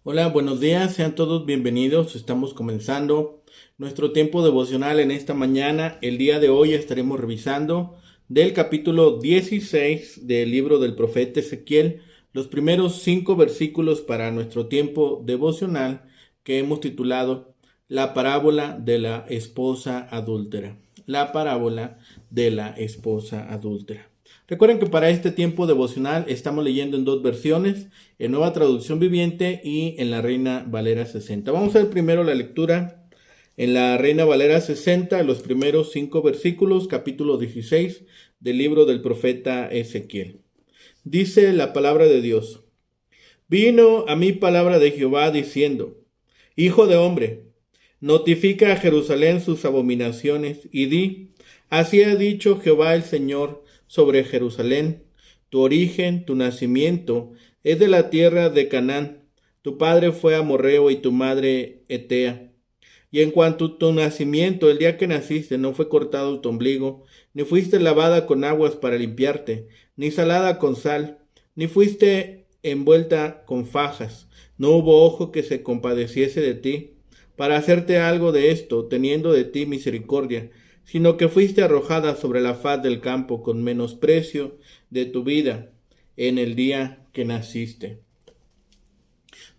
Hola, buenos días, sean todos bienvenidos. Estamos comenzando nuestro tiempo devocional en esta mañana. El día de hoy estaremos revisando del capítulo 16 del libro del profeta Ezequiel, los primeros 5 versículos para nuestro tiempo devocional que hemos titulado La parábola de la esposa adúltera. La parábola de la esposa adúltera. Recuerden que para este tiempo devocional estamos leyendo en dos versiones, en Nueva Traducción Viviente y en la Reina Valera 60. Vamos a ver primero la lectura en la Reina Valera 60, los primeros 5 versículos, capítulo 16 del libro del profeta Ezequiel. Dice la palabra de Dios: Vino a mí palabra de Jehová diciendo: Hijo de hombre, notifica a Jerusalén sus abominaciones y di: Así ha dicho Jehová el Señor sobre Jerusalén: Tu origen, tu nacimiento es de la tierra de Canaán. Tu padre fue amorreo y tu madre Etea. Y en cuanto a tu nacimiento, el día que naciste no fue cortado tu ombligo, ni fuiste lavada con aguas para limpiarte, ni salada con sal, ni fuiste envuelta con fajas. No hubo ojo que se compadeciese de ti, para hacerte algo de esto, teniendo de ti misericordia, sino que fuiste arrojada sobre la faz del campo con menosprecio de tu vida en el día que naciste.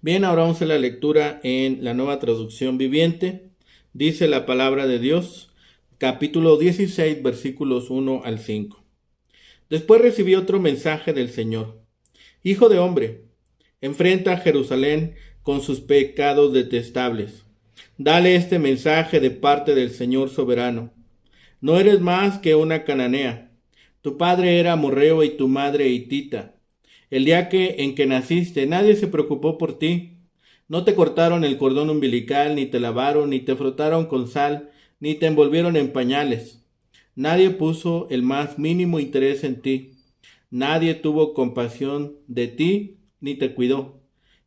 Bien, ahora vamos a la lectura en la Nueva Traducción Viviente. Dice la palabra de Dios, capítulo 16, versículos 1 al 5. Después recibí otro mensaje del Señor. Hijo de hombre, enfrenta a Jerusalén con sus pecados detestables. Dale este mensaje de parte del Señor soberano. No eres más que una cananea. Tu padre era amorreo y tu madre hitita. El día en que naciste, nadie se preocupó por ti. No te cortaron el cordón umbilical, ni te lavaron, ni te frotaron con sal, ni te envolvieron en pañales. Nadie puso el más mínimo interés en ti. Nadie tuvo compasión de ti, ni te cuidó.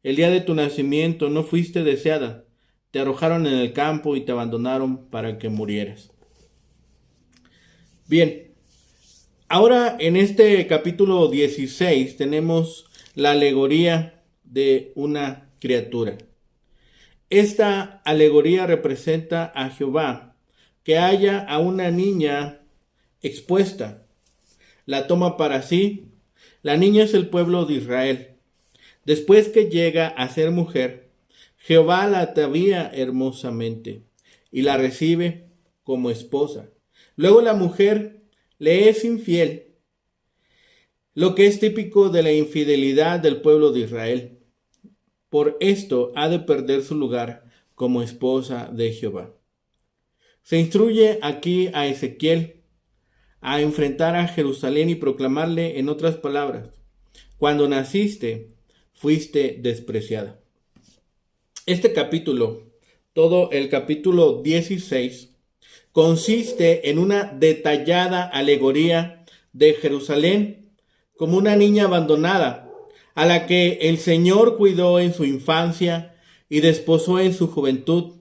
El día de tu nacimiento no fuiste deseada. Te arrojaron en el campo y te abandonaron para que murieras. Bien, ahora en este capítulo 16 tenemos la alegoría de una criatura. Esta alegoría representa a Jehová, que halla a una niña expuesta. La toma para sí. La niña es el pueblo de Israel. Después que llega a ser mujer, Jehová la atavía hermosamente y la recibe como esposa. Luego la mujer le es infiel, lo que es típico de la infidelidad del pueblo de Israel. Por esto ha de perder su lugar como esposa de Jehová. Se instruye aquí a Ezequiel a enfrentar a Jerusalén y proclamarle, en otras palabras: cuando naciste, fuiste despreciada. Este capítulo, todo el capítulo 16, consiste en una detallada alegoría de Jerusalén como una niña abandonada, a la que el Señor cuidó en su infancia y desposó en su juventud,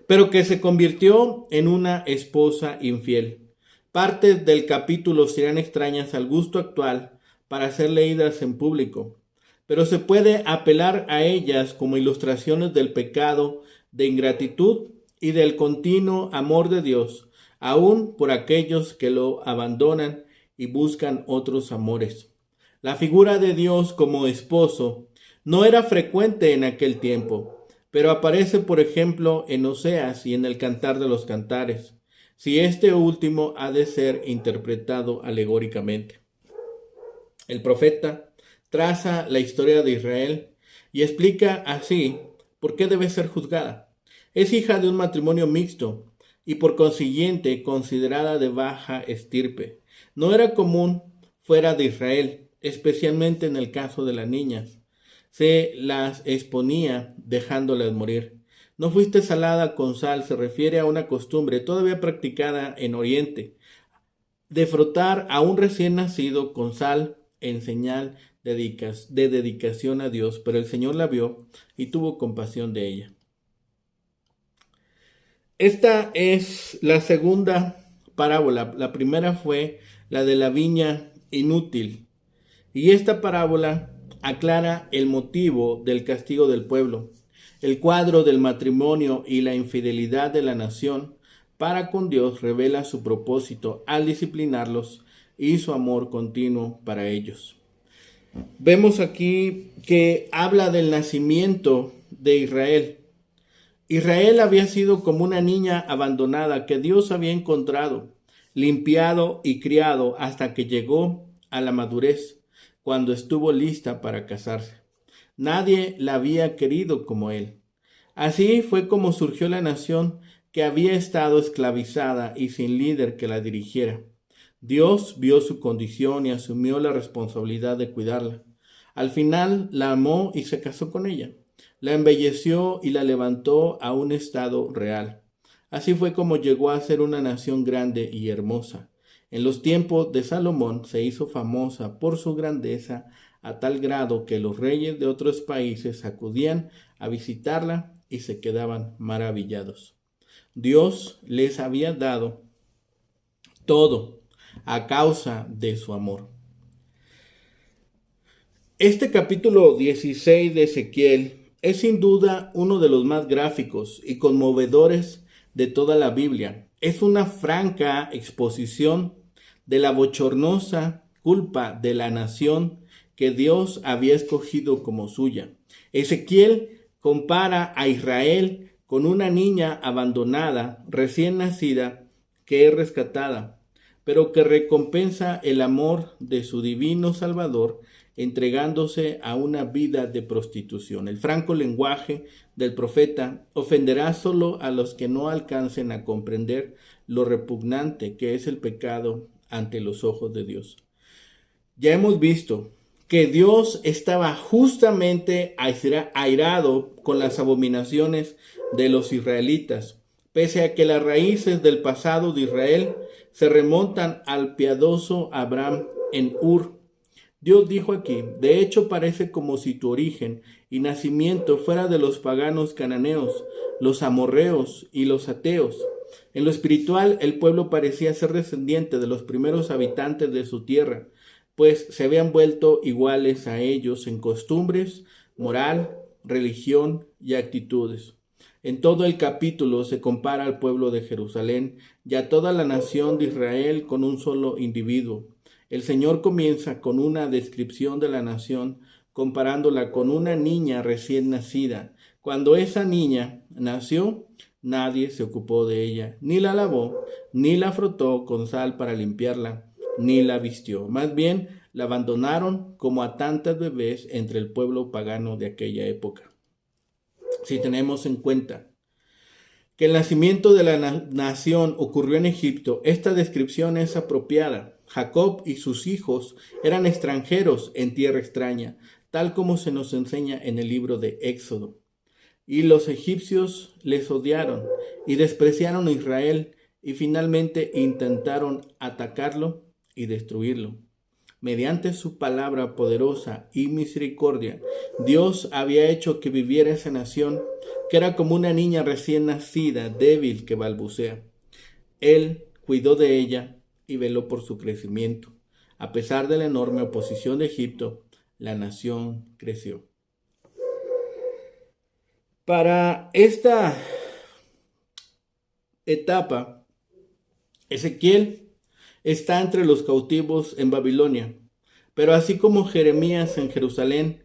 pero que se convirtió en una esposa infiel. Partes del capítulo serán extrañas al gusto actual para ser leídas en público, pero se puede apelar a ellas como ilustraciones del pecado, de ingratitud y del continuo amor de Dios, aun por aquellos que lo abandonan y buscan otros amores. La figura de Dios como esposo no era frecuente en aquel tiempo, pero aparece, por ejemplo, en Oseas y en el Cantar de los Cantares, si este último ha de ser interpretado alegóricamente. El profeta traza la historia de Israel y explica así por qué debe ser juzgada. Es hija de un matrimonio mixto y por consiguiente considerada de baja estirpe. No era común fuera de Israel, especialmente en el caso de las niñas. Se las exponía dejándolas morir. No fuiste salada con sal se refiere a una costumbre todavía practicada en Oriente, de frotar a un recién nacido con sal en señal de dedicación a Dios, pero el Señor la vio y tuvo compasión de ella. Esta es la segunda parábola. La primera fue la de la viña inútil. Y esta parábola aclara el motivo del castigo del pueblo. El cuadro del matrimonio y la infidelidad de la nación para con Dios revela su propósito al disciplinarlos y su amor continuo para ellos. Vemos aquí que habla del nacimiento de Israel. Israel había sido como una niña abandonada que Dios había encontrado, limpiado y criado hasta que llegó a la madurez, cuando estuvo lista para casarse. Nadie la había querido como él. Así fue como surgió la nación que había estado esclavizada y sin líder que la dirigiera. Dios vio su condición y asumió la responsabilidad de cuidarla. Al final la amó y se casó con ella. La embelleció y la levantó a un estado real. Así fue como llegó a ser una nación grande y hermosa. En los tiempos de Salomón se hizo famosa por su grandeza a tal grado que los reyes de otros países acudían a visitarla y se quedaban maravillados. Dios les había dado todo a causa de su amor. Este capítulo 16 de Ezequiel es sin duda uno de los más gráficos y conmovedores de toda la Biblia. Es una franca exposición de la bochornosa culpa de la nación que Dios había escogido como suya. Ezequiel compara a Israel con una niña abandonada, recién nacida, que es rescatada, pero que recompensa el amor de su divino Salvador entregándose a una vida de prostitución. El franco lenguaje del profeta ofenderá solo a los que no alcancen a comprender lo repugnante que es el pecado ante los ojos de Dios. Ya hemos visto que Dios estaba justamente airado con las abominaciones de los israelitas, pese a que las raíces del pasado de Israel se remontan al piadoso Abraham en Ur. Dios dijo aquí, de hecho parece como si tu origen y nacimiento fuera de los paganos cananeos, los amorreos y los ateos. En lo espiritual, el pueblo parecía ser descendiente de los primeros habitantes de su tierra, pues se habían vuelto iguales a ellos en costumbres, moral, religión y actitudes. En todo el capítulo se compara al pueblo de Jerusalén y a toda la nación de Israel con un solo individuo. El Señor comienza con una descripción de la nación, comparándola con una niña recién nacida. Cuando esa niña nació, nadie se ocupó de ella, ni la lavó, ni la frotó con sal para limpiarla, ni la vistió. Más bien, la abandonaron como a tantas bebés entre el pueblo pagano de aquella época. Si tenemos en cuenta que el nacimiento de la nación ocurrió en Egipto, esta descripción es apropiada. Jacob y sus hijos eran extranjeros en tierra extraña, tal como se nos enseña en el libro de Éxodo. Y los egipcios les odiaron y despreciaron a Israel y finalmente intentaron atacarlo y destruirlo. Mediante su palabra poderosa y misericordia, Dios había hecho que viviera esa nación, que era como una niña recién nacida, débil que balbucea. Él cuidó de ella y veló por su crecimiento. A pesar de la enorme oposición de Egipto, la nación creció. Para esta etapa, Ezequiel está entre los cautivos en Babilonia, pero así como Jeremías en Jerusalén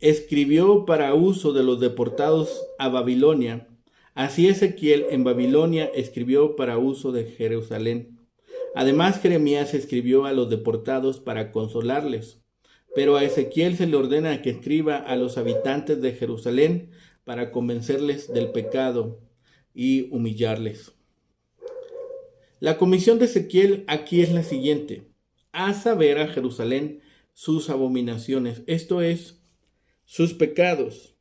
escribió para uso de los deportados a Babilonia, así Ezequiel en Babilonia escribió para uso de Jerusalén. Además, Jeremías escribió a los deportados para consolarles, pero a Ezequiel se le ordena que escriba a los habitantes de Jerusalén para convencerles del pecado y humillarles. La comisión de Ezequiel aquí es la siguiente: haz saber a Jerusalén sus abominaciones, esto es, sus pecados.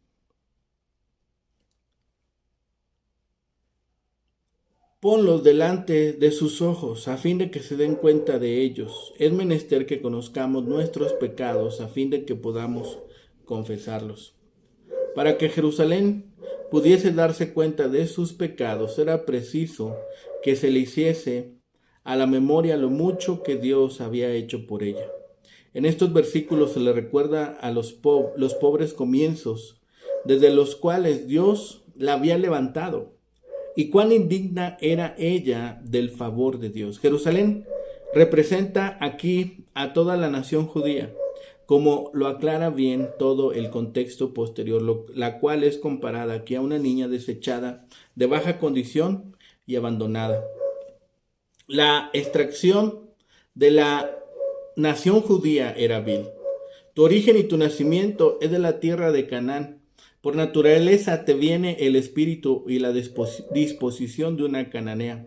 Ponlos delante de sus ojos, a fin de que se den cuenta de ellos. Es menester que conozcamos nuestros pecados, a fin de que podamos confesarlos. Para que Jerusalén pudiese darse cuenta de sus pecados, era preciso que se le hiciese a la memoria lo mucho que Dios había hecho por ella. En estos versículos se le recuerda a los pobres comienzos desde los cuales Dios la había levantado, y cuán indigna era ella del favor de Dios. Jerusalén representa aquí a toda la nación judía, como lo aclara bien todo el contexto posterior, la cual es comparada aquí a una niña desechada, de baja condición y abandonada. La extracción de la nación judía era vil. Tu origen y tu nacimiento es de la tierra de Canaán. Por naturaleza te viene el espíritu y la disposición de una cananea.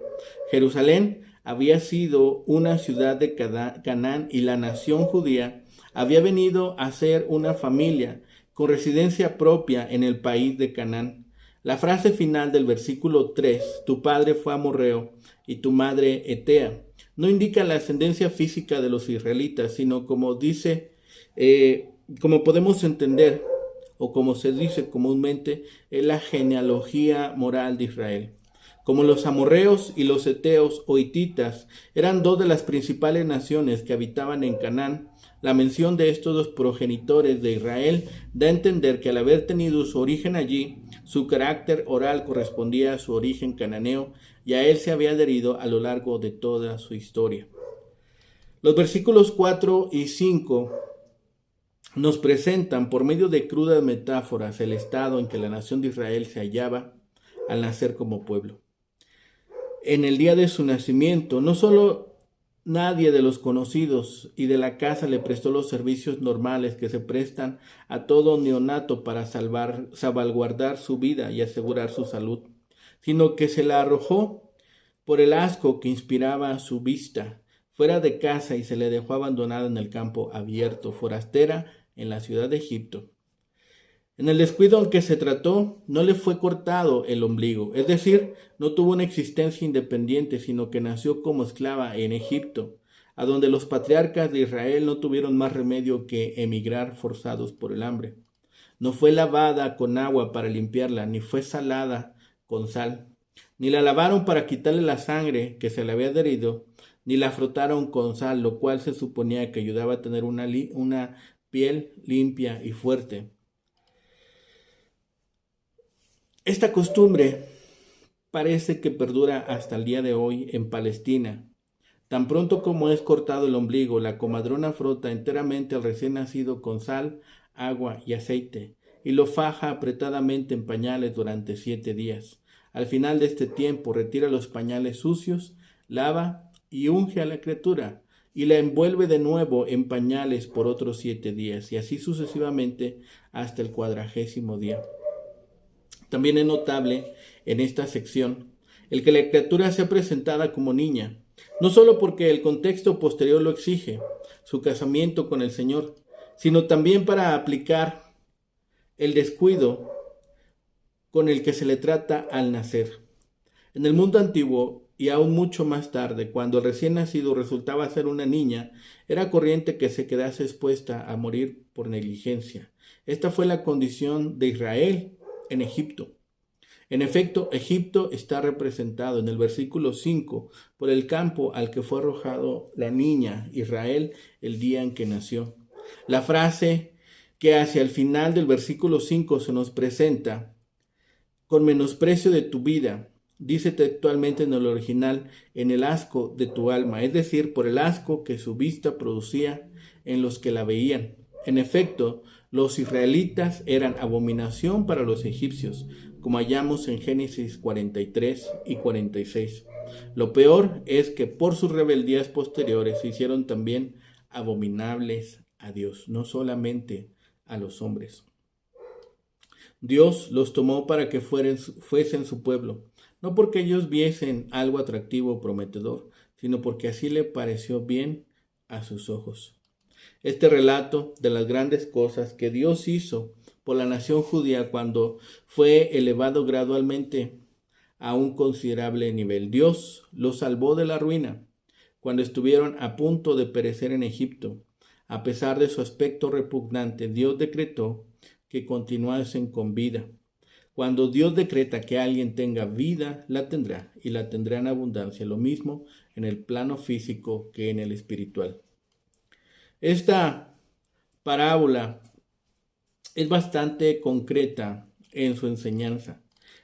Jerusalén había sido una ciudad de Canaán y la nación judía había venido a ser una familia con residencia propia en el país de Canaán. La frase final del versículo 3, tu padre fue amorreo y tu madre etea, no indica la ascendencia física de los israelitas, sino como dice, como podemos entender, o como se dice comúnmente, es la genealogía moral de Israel. Como los amorreos y los eteos o hititas eran dos de las principales naciones que habitaban en Canaán, la mención de estos dos progenitores de Israel da a entender que al haber tenido su origen allí, su carácter oral correspondía a su origen cananeo y a él se había adherido a lo largo de toda su historia. Los versículos 4 y 5 nos presentan por medio de crudas metáforas el estado en que la nación de Israel se hallaba al nacer como pueblo. En el día de su nacimiento, no solo nadie de los conocidos y de la casa le prestó los servicios normales que se prestan a todo neonato para salvaguardar su vida y asegurar su salud, sino que se la arrojó por el asco que inspiraba su vista, fuera de casa, y se le dejó abandonada en el campo abierto, forastera en la ciudad de Egipto. En el descuido en que se trató, no le fue cortado el ombligo, es decir, no tuvo una existencia independiente, sino que nació como esclava en Egipto, a donde los patriarcas de Israel no tuvieron más remedio que emigrar forzados por el hambre. No fue lavada con agua para limpiarla, ni fue salada con sal, ni la lavaron para quitarle la sangre que se le había adherido, ni la frotaron con sal, lo cual se suponía que ayudaba a tener una piel limpia y fuerte. Esta costumbre parece que perdura hasta el día de hoy en Palestina. Tan pronto como es cortado el ombligo, la comadrona frota enteramente al recién nacido con sal, agua y aceite, y lo faja apretadamente en pañales durante 7 días. Al final de este tiempo retira los pañales sucios, lava y unge a la criatura, y la envuelve de nuevo en pañales por otros 7 días, y así sucesivamente hasta el 40º día. También es notable en esta sección el que la criatura sea presentada como niña, no solo porque el contexto posterior lo exige, su casamiento con el Señor, sino también para aplicar el descuido con el que se le trata al nacer. En el mundo antiguo, y aún mucho más tarde, cuando el recién nacido resultaba ser una niña, era corriente que se quedase expuesta a morir por negligencia. Esta fue la condición de Israel en Egipto. En efecto, Egipto está representado en el versículo 5 por el campo al que fue arrojado la niña Israel el día en que nació. La frase que hacia el final del versículo 5 se nos presenta, con menosprecio de tu vida, dice textualmente en el original, en el asco de tu alma, es decir, por el asco que su vista producía en los que la veían. En efecto, los israelitas eran abominación para los egipcios, como hallamos en Génesis 43 y 46. Lo peor es que por sus rebeldías posteriores se hicieron también abominables a Dios, no solamente a los hombres. Dios los tomó para que fuesen su pueblo, no porque ellos viesen algo atractivo o prometedor, sino porque así le pareció bien a sus ojos. Este relato de las grandes cosas que Dios hizo por la nación judía cuando fue elevado gradualmente a un considerable nivel. Dios los salvó de la ruina cuando estuvieron a punto de perecer en Egipto. A pesar de su aspecto repugnante, Dios decretó que continuasen con vida. Cuando Dios decreta que alguien tenga vida, la tendrá, y la tendrá en abundancia, lo mismo en el plano físico que en el espiritual. Esta parábola es bastante concreta en su enseñanza.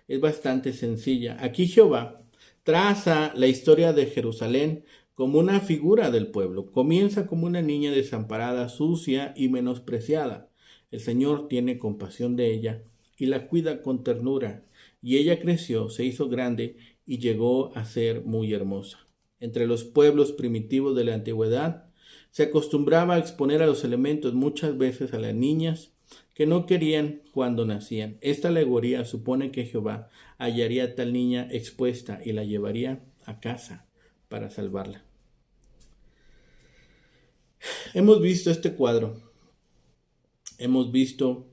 Es bastante sencilla. Aquí Jehová traza la historia de Jerusalén como una figura del pueblo. Comienza como una niña desamparada, sucia y menospreciada. El Señor tiene compasión de ella y la cuida con ternura. Y ella creció, se hizo grande y llegó a ser muy hermosa. Entre los pueblos primitivos de la antigüedad, se acostumbraba a exponer a los elementos muchas veces a las niñas que no querían cuando nacían. Esta alegoría supone que Jehová hallaría a tal niña expuesta y la llevaría a casa para salvarla. Hemos visto este cuadro, hemos visto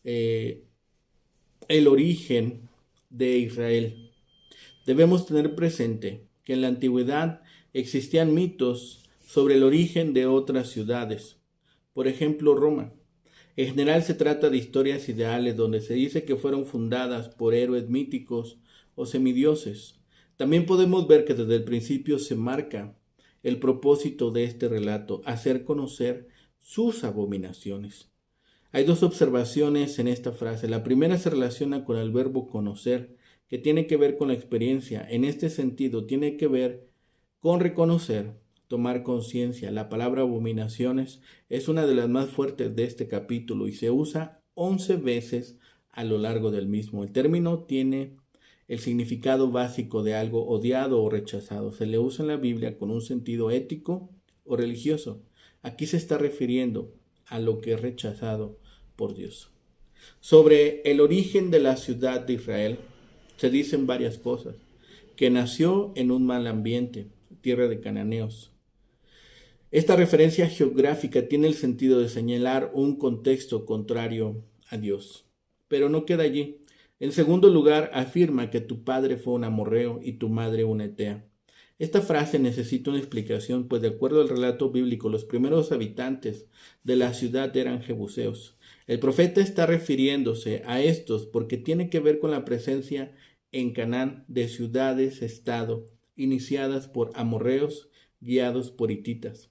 el origen de Israel. Debemos tener presente que en la antigüedad existían mitos sobre el origen de otras ciudades. Por ejemplo, Roma. En general se trata de historias ideales donde se dice que fueron fundadas por héroes míticos o semidioses. También podemos ver que desde el principio se marca el propósito de este relato, hacer conocer sus abominaciones. Hay dos observaciones en esta frase. La primera se relaciona con el verbo conocer, que tiene que ver con la experiencia. En este sentido, tiene que ver con reconocer, tomar conciencia. La palabra abominaciones es una de las más fuertes de este capítulo y se usa 11 veces a lo largo del mismo. El término tiene el significado básico de algo odiado o rechazado. Se le usa en la Biblia con un sentido ético o religioso. Aquí se está refiriendo a lo que es rechazado por Dios. Sobre el origen de la ciudad de Israel se dicen varias cosas. Que nació en un mal ambiente, tierra de cananeos. Esta referencia geográfica tiene el sentido de señalar un contexto contrario a Dios. Pero no queda allí. En segundo lugar, afirma que tu padre fue un amorreo y tu madre una etea. Esta frase necesita una explicación, pues de acuerdo al relato bíblico, los primeros habitantes de la ciudad eran jebuseos. El profeta está refiriéndose a estos porque tiene que ver con la presencia en Canaán de ciudades-estado iniciadas por amorreos guiados por hititas.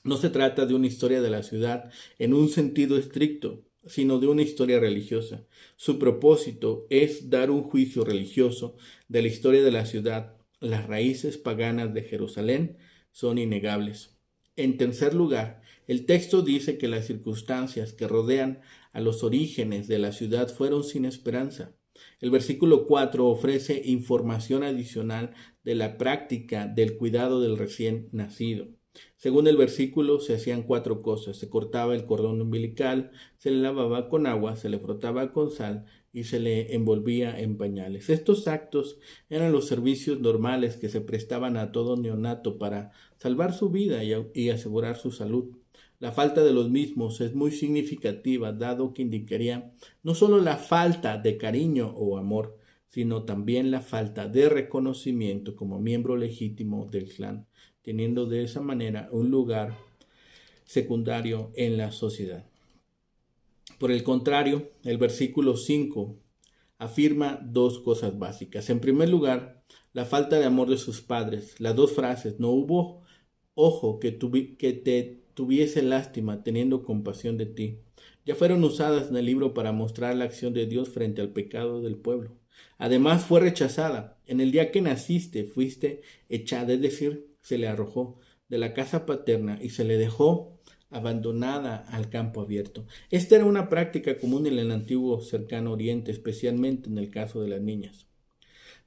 No se trata de una historia de la ciudad en un sentido estricto, sino de una historia religiosa. Su propósito es dar un juicio religioso de la historia de la ciudad. Las raíces paganas de Jerusalén son innegables. En tercer lugar, el texto dice que las circunstancias que rodean a los orígenes de la ciudad fueron sin esperanza. El versículo 4 ofrece información adicional de la práctica del cuidado del recién nacido. Según el versículo, se hacían 4 cosas. Se cortaba el cordón umbilical, se le lavaba con agua, se le frotaba con sal y se le envolvía en pañales. Estos actos eran los servicios normales que se prestaban a todo neonato para salvar su vida y asegurar su salud. La falta de los mismos es muy significativa, dado que indicaría no solo la falta de cariño o amor, sino también la falta de reconocimiento como miembro legítimo del clan, teniendo de esa manera un lugar secundario en la sociedad. Por el contrario, el versículo 5 afirma 2 cosas básicas. En primer lugar, la falta de amor de sus padres. Las 2 frases, no hubo ojo que te tuviese lástima teniendo compasión de ti, ya fueron usadas en el libro para mostrar la acción de Dios frente al pecado del pueblo. Además fue rechazada. En el día que naciste fuiste echada, es decir, se le arrojó de la casa paterna y se le dejó abandonada al campo abierto. Esta era una práctica común en el antiguo cercano oriente, especialmente en el caso de las niñas.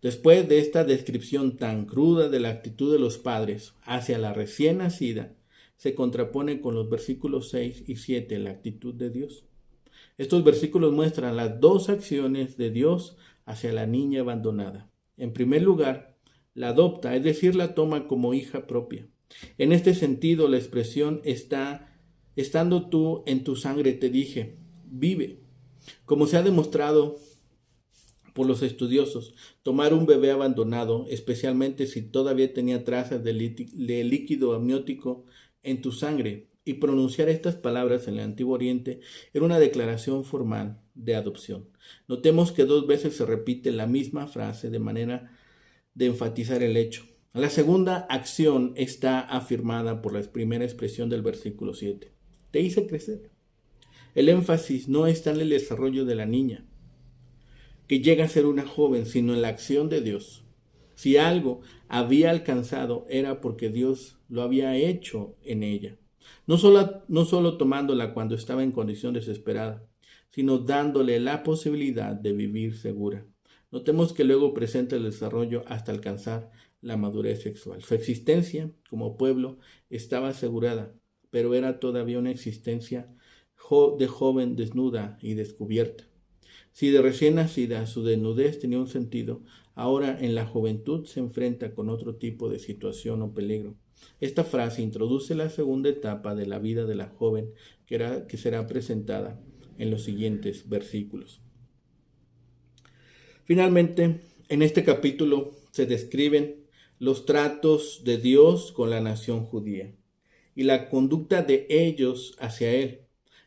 Después de esta descripción tan cruda de la actitud de los padres hacia la recién nacida, se contrapone con los versículos 6 y 7 la actitud de Dios. Estos versículos muestran las 2 acciones de Dios hacia la niña abandonada. En primer lugar, la adopta, es decir, la toma como hija propia. En este sentido, la expresión estando tú en tu sangre te dije, vive. Como se ha demostrado por los estudiosos, tomar un bebé abandonado, especialmente si todavía tenía trazas de líquido amniótico en tu sangre, y pronunciar estas palabras en el Antiguo Oriente era una declaración formal de adopción. Notemos que 2 veces se repite la misma frase de manera de enfatizar el hecho. La segunda acción está afirmada por la primera expresión del versículo 7. Te hice crecer. El énfasis no está en el desarrollo de la niña, que llega a ser una joven, sino en la acción de Dios. Si algo había alcanzado era porque Dios lo había hecho en ella. No solo tomándola cuando estaba en condición desesperada, sino dándole la posibilidad de vivir segura. Notemos que luego presenta el desarrollo hasta alcanzar la madurez sexual. Su existencia como pueblo estaba asegurada, pero era todavía una existencia de joven desnuda y descubierta. Si de recién nacida su desnudez tenía un sentido, ahora en la juventud se enfrenta con otro tipo de situación o peligro. Esta frase introduce la segunda etapa de la vida de la joven que será presentada en los siguientes versículos. Finalmente, en este capítulo se describen los tratos de Dios con la nación judía y la conducta de ellos hacia él,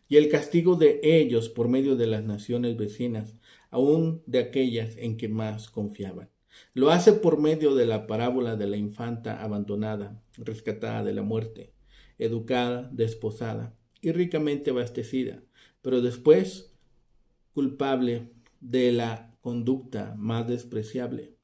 y el castigo de ellos por medio de las naciones vecinas, aun de aquellas en que más confiaban. Lo hace por medio de la parábola de la infanta abandonada, rescatada de la muerte, educada, desposada y ricamente abastecida, pero después culpable de la conducta más despreciable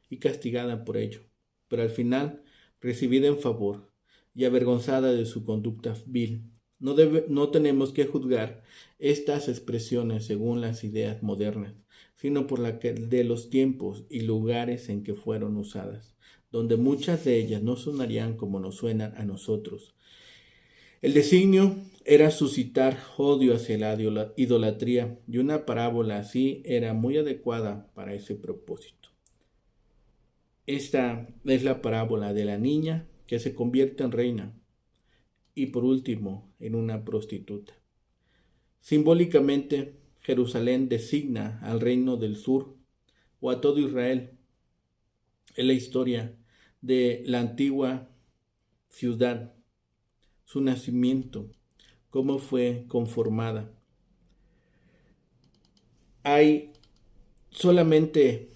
y castigada por ello, pero al final recibida en favor y avergonzada de su conducta vil. No tenemos que juzgar estas expresiones según las ideas modernas, sino por la que de los tiempos y lugares en que fueron usadas, donde muchas de ellas no sonarían como nos suenan a nosotros. El designio era suscitar odio hacia la idolatría, y una parábola así era muy adecuada para ese propósito. Esta es la parábola de la niña que se convierte en reina y por último en una prostituta. Simbólicamente, Jerusalén designa al reino del sur o a todo Israel. Es la historia de la antigua ciudad, su nacimiento, cómo fue conformada. Hay solamente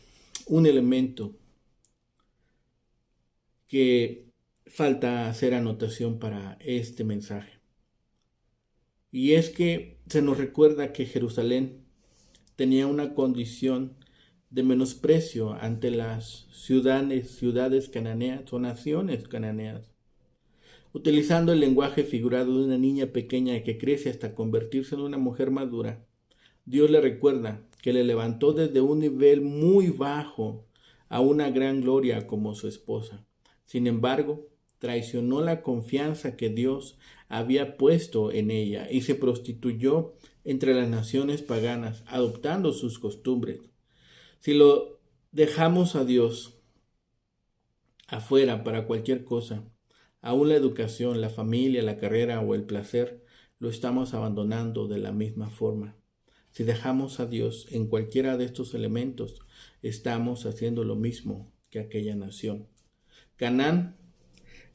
un elemento que falta hacer anotación para este mensaje. Y es que se nos recuerda que Jerusalén tenía una condición de menosprecio ante las ciudades cananeas o naciones cananeas. Utilizando el lenguaje figurado de una niña pequeña que crece hasta convertirse en una mujer madura, Dios le recuerda que le levantó desde un nivel muy bajo a una gran gloria como su esposa. Sin embargo, traicionó la confianza que Dios había puesto en ella y se prostituyó entre las naciones paganas, adoptando sus costumbres. Si lo dejamos a Dios afuera para cualquier cosa, aún la educación, la familia, la carrera o el placer, lo estamos abandonando de la misma forma. Si dejamos a Dios en cualquiera de estos elementos, estamos haciendo lo mismo que aquella nación. Canaán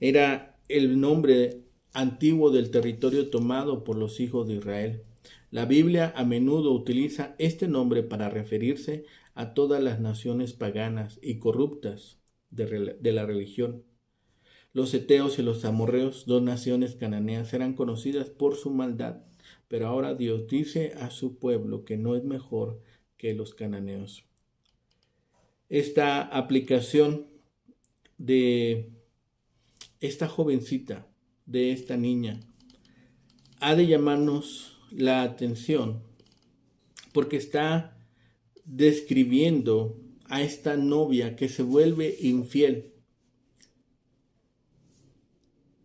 era el nombre antiguo del territorio tomado por los hijos de Israel. La Biblia a menudo utiliza este nombre para referirse a todas las naciones paganas y corruptas de la religión. Los heteos y los amorreos, dos naciones cananeas, eran conocidas por su maldad, pero ahora Dios dice a su pueblo que no es mejor que los cananeos. Esta aplicación de esta jovencita, de esta niña, ha de llamarnos la atención porque está describiendo a esta novia que se vuelve infiel.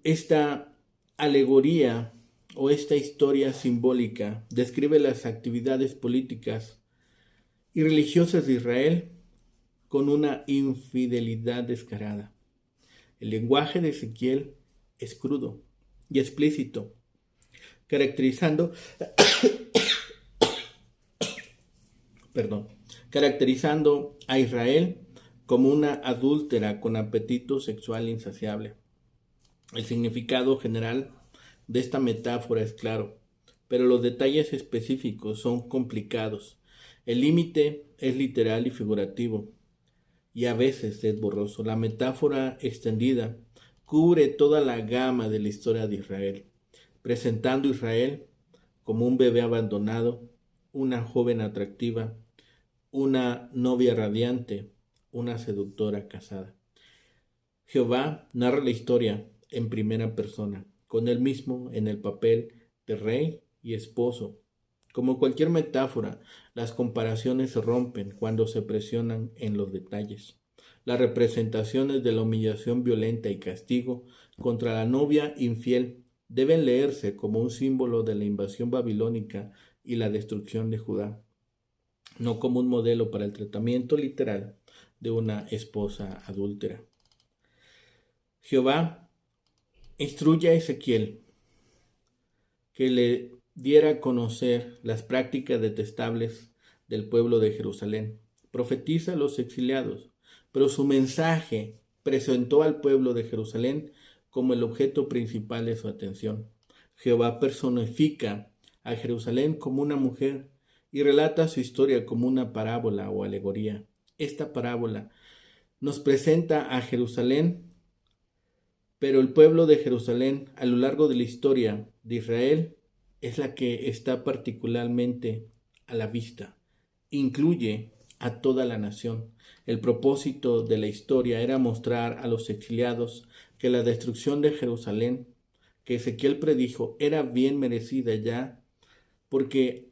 Esta alegoría o esta historia simbólica describe las actividades políticas y religiosas de Israel con una infidelidad descarada. El lenguaje de Ezequiel es crudo y explícito, caracterizando a Israel como una adúltera con apetito sexual insaciable. El significado general de esta metáfora es claro, pero los detalles específicos son complicados. El límite es literal y figurativo, y a veces es borroso. La metáfora extendida cubre toda la gama de la historia de Israel, presentando a Israel como un bebé abandonado, una joven atractiva, una novia radiante, una seductora casada. Jehová narra la historia en primera persona, con él mismo en el papel de rey y esposo. Como cualquier metáfora, las comparaciones se rompen cuando se presionan en los detalles. Las representaciones de la humillación violenta y castigo contra la novia infiel deben leerse como un símbolo de la invasión babilónica y la destrucción de Judá, no como un modelo para el tratamiento literal de una esposa adúltera. Jehová instruye a Ezequiel que le diera a conocer las prácticas detestables del pueblo de Jerusalén. Profetiza a los exiliados, pero su mensaje presentó al pueblo de Jerusalén como el objeto principal de su atención. Jehová personifica a Jerusalén como una mujer y relata su historia como una parábola o alegoría. Esta parábola nos presenta a Jerusalén, pero el pueblo de Jerusalén a lo largo de la historia de Israel es la que está particularmente a la vista. Incluye a toda la nación. El propósito de la historia era mostrar a los exiliados que la destrucción de Jerusalén, que Ezequiel predijo, era bien merecida ya, porque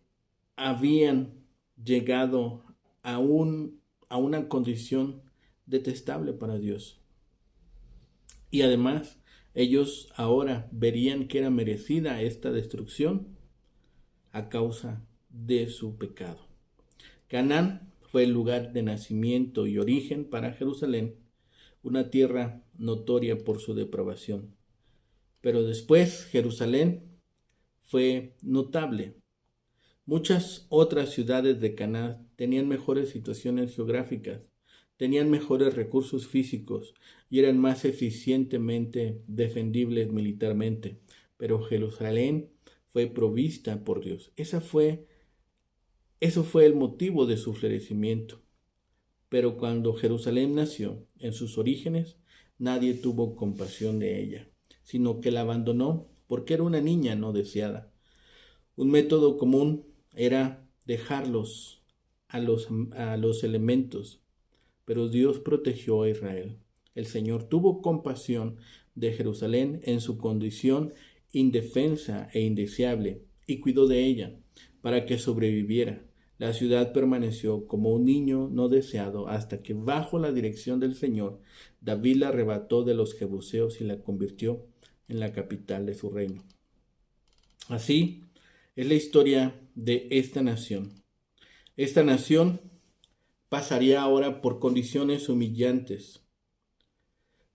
habían llegado a una condición detestable para Dios. Y además, ellos ahora verían que era merecida esta destrucción a causa de su pecado. Canaán fue el lugar de nacimiento y origen para Jerusalén, una tierra notoria por su depravación. Pero después Jerusalén fue notable. Muchas otras ciudades de Canaán tenían mejores situaciones geográficas, tenían mejores recursos físicos y eran más eficientemente defendibles militarmente, pero Jerusalén fue provista por Dios. Eso fue el motivo de su florecimiento. Pero cuando Jerusalén nació, en sus orígenes, nadie tuvo compasión de ella, sino que la abandonó porque era una niña no deseada. Un método común era dejarlos a los elementos, pero Dios protegió a Israel. El Señor tuvo compasión de Jerusalén en su condición indefensa e indeseable y cuidó de ella para que sobreviviera. La ciudad permaneció como un niño no deseado hasta que bajo la dirección del Señor, David la arrebató de los jebuseos y la convirtió en la capital de su reino. Así es la historia de esta nación. Esta nación pasaría ahora por condiciones humillantes.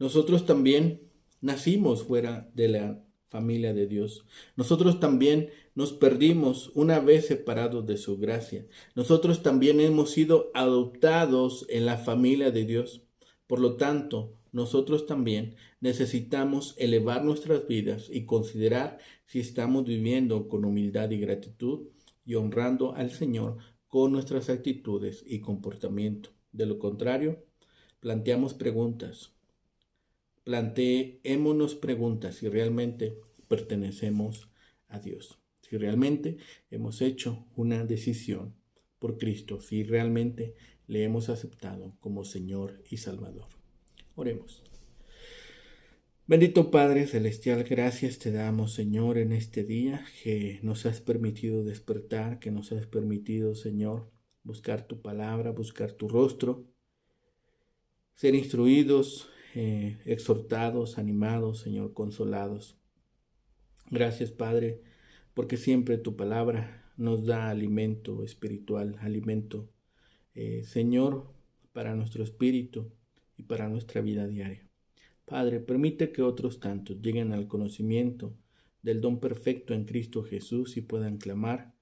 Nosotros también nacimos fuera de la familia de Dios. Nosotros también nos perdimos una vez separados de su gracia. Nosotros también hemos sido adoptados en la familia de Dios. Por lo tanto, nosotros también necesitamos elevar nuestras vidas y considerar si estamos viviendo con humildad y gratitud y honrando al Señor con nuestras actitudes y comportamiento. De lo contrario, planteémonos preguntas si realmente pertenecemos a Dios, si realmente hemos hecho una decisión por Cristo, si realmente le hemos aceptado como Señor y Salvador. Oremos. Bendito Padre Celestial, gracias te damos, Señor, en este día que nos has permitido despertar, que nos has permitido, Señor, buscar tu palabra, buscar tu rostro, ser instruidos, exhortados, animados, Señor, consolados. Gracias, Padre, porque siempre tu palabra nos da alimento espiritual, alimento, Señor, para nuestro espíritu y para nuestra vida diaria. Padre, permite que otros tantos lleguen al conocimiento del don perfecto en Cristo Jesús y puedan clamar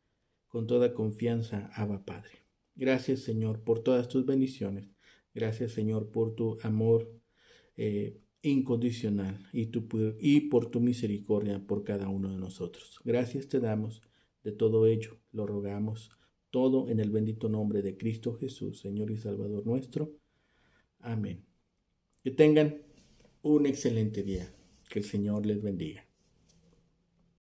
con toda confianza, Abba Padre. Gracias, Señor, por todas tus bendiciones. Gracias, Señor, por tu amor incondicional y por tu misericordia por cada uno de nosotros. Gracias te damos de todo ello. Lo rogamos todo en el bendito nombre de Cristo Jesús, Señor y Salvador nuestro. Amén. Que tengan un excelente día. Que el Señor les bendiga.